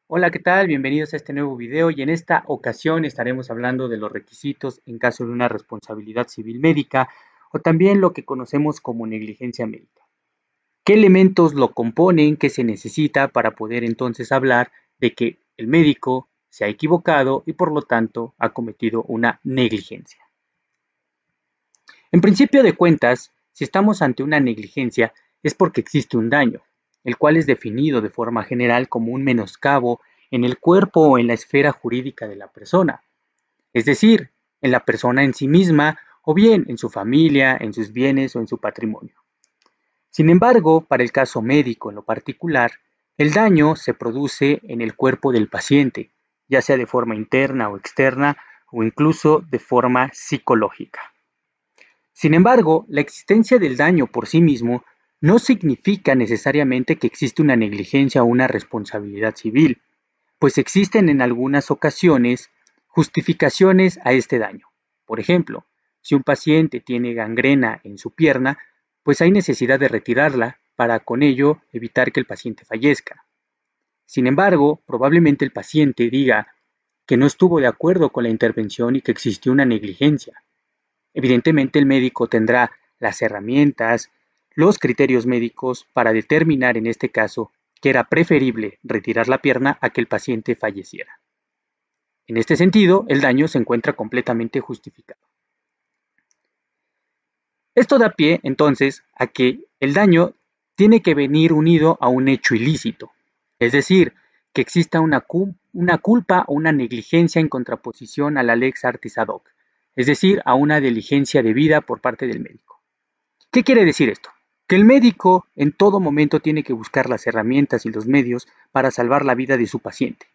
Hola, ¿qué tal? Bienvenidos a este nuevo video y en esta ocasión estaremos hablando de los requisitos en caso de una responsabilidad civil médica o también lo que conocemos como negligencia médica. ¿Qué elementos lo componen? ¿Qué se necesita para poder entonces hablar de que el médico se ha equivocado y por lo tanto ha cometido una negligencia? En principio de cuentas, si estamos ante una negligencia es porque existe un daño, el cual es definido de forma general como un menoscabo en el cuerpo o en la esfera jurídica de la persona, es decir, en la persona en sí misma o bien en su familia, en sus bienes o en su patrimonio. Sin embargo, para el caso médico en lo particular, el daño se produce en el cuerpo del paciente, ya sea de forma interna o externa o incluso de forma psicológica. Sin embargo, la existencia del daño por sí mismo no significa necesariamente que existe una negligencia o una responsabilidad civil, pues existen en algunas ocasiones justificaciones a este daño. Por ejemplo, si un paciente tiene gangrena en su pierna, pues hay necesidad de retirarla para con ello evitar que el paciente fallezca. Sin embargo, probablemente el paciente diga que no estuvo de acuerdo con la intervención y que existió una negligencia. Evidentemente el médico tendrá las herramientas, los criterios médicos para determinar en este caso que era preferible retirar la pierna a que el paciente falleciera. En este sentido, el daño se encuentra completamente justificado. Esto da pie, entonces, a que el daño tiene que venir unido a un hecho ilícito, es decir, que exista una culpa o una negligencia en contraposición a la lex artis ad hoc, es decir, a una diligencia debida por parte del médico. ¿Qué quiere decir esto? Que el médico en todo momento tiene que buscar las herramientas y los medios para salvar la vida de su paciente.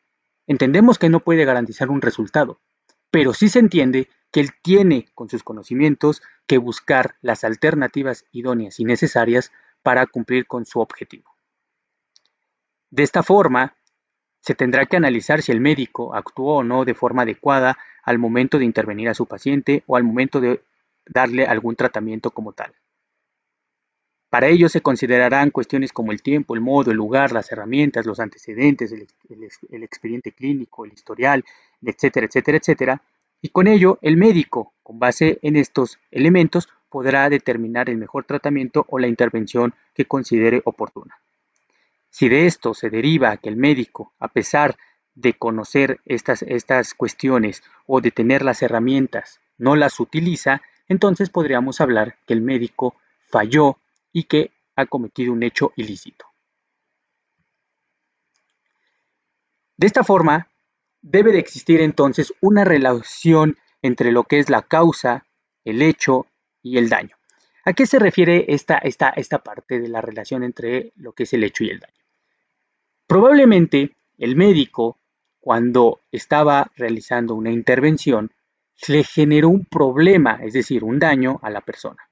Entendemos que no puede garantizar un resultado, pero sí se entiende que él tiene, con sus conocimientos, que buscar las alternativas idóneas y necesarias para cumplir con su objetivo. De esta forma, se tendrá que analizar si el médico actuó o no de forma adecuada al momento de intervenir a su paciente o al momento de darle algún tratamiento como tal. Para ello se considerarán cuestiones como el tiempo, el modo, el lugar, las herramientas, los antecedentes, el expediente clínico, el historial, etcétera, etcétera, etcétera. Y con ello, el médico, con base en estos elementos, podrá determinar el mejor tratamiento o la intervención que considere oportuna. Si de esto se deriva que el médico, a pesar de conocer estas cuestiones o de tener las herramientas, no las utiliza, entonces podríamos hablar que el médico falló y que ha cometido un hecho ilícito. De esta forma, debe de existir entonces una relación entre lo que es la causa, el hecho y el daño. ¿A qué se refiere esta parte de la relación entre lo que es el hecho y el daño? Probablemente el médico, cuando estaba realizando una intervención, le generó un problema, es decir, un daño a la persona.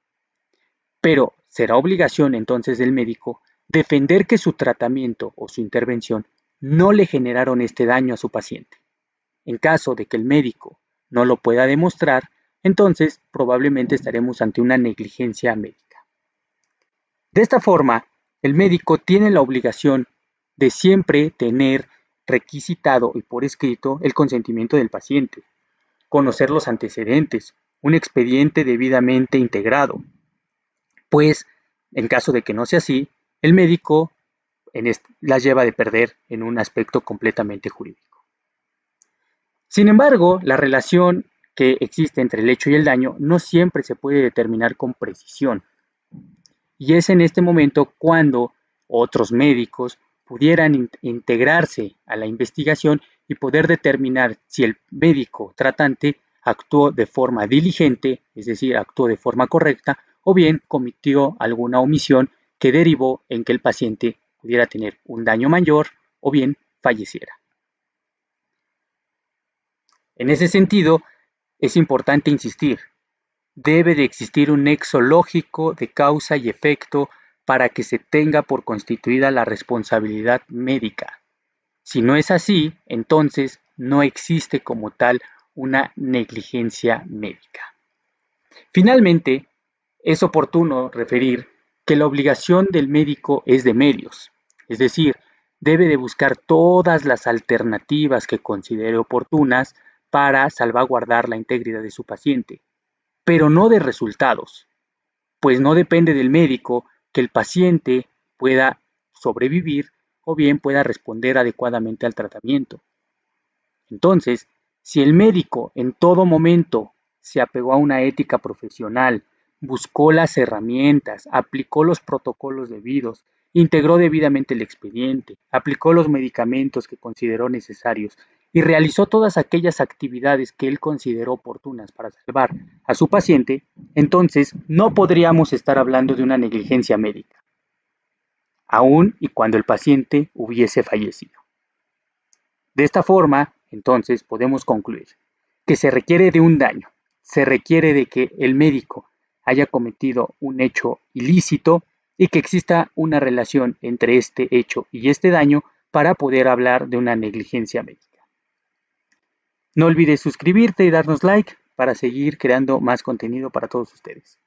Pero será obligación entonces del médico defender que su tratamiento o su intervención no le generaron este daño a su paciente. En caso de que el médico no lo pueda demostrar, entonces probablemente estaremos ante una negligencia médica. De esta forma, el médico tiene la obligación de siempre tener requisitado y por escrito el consentimiento del paciente, conocer los antecedentes, un expediente debidamente integrado, pues en caso de que no sea así, el médico las lleva de perder en un aspecto completamente jurídico. Sin embargo, la relación que existe entre el hecho y el daño no siempre se puede determinar con precisión. Y es en este momento cuando otros médicos pudieran integrarse a la investigación y poder determinar si el médico tratante actuó de forma diligente, es decir, actuó de forma correcta, o bien cometió alguna omisión que derivó en que el paciente pudiera tener un daño mayor o bien falleciera. En ese sentido, es importante insistir, debe de existir un nexo lógico de causa y efecto para que se tenga por constituida la responsabilidad médica. Si no es así, entonces no existe como tal una negligencia médica. Finalmente, es oportuno referir que la obligación del médico es de medios, es decir, debe de buscar todas las alternativas que considere oportunas para salvaguardar la integridad de su paciente, pero no de resultados, pues no depende del médico que el paciente pueda sobrevivir o bien pueda responder adecuadamente al tratamiento. Entonces, si el médico en todo momento se apegó a una ética profesional, buscó las herramientas, aplicó los protocolos debidos, integró debidamente el expediente, aplicó los medicamentos que consideró necesarios y realizó todas aquellas actividades que él consideró oportunas para salvar a su paciente, entonces no podríamos estar hablando de una negligencia médica, aun y cuando el paciente hubiese fallecido. De esta forma, entonces, podemos concluir que se requiere de un daño, se requiere de que el médico haya cometido un hecho ilícito y que exista una relación entre este hecho y este daño para poder hablar de una negligencia médica. No olvides suscribirte y darnos like para seguir creando más contenido para todos ustedes.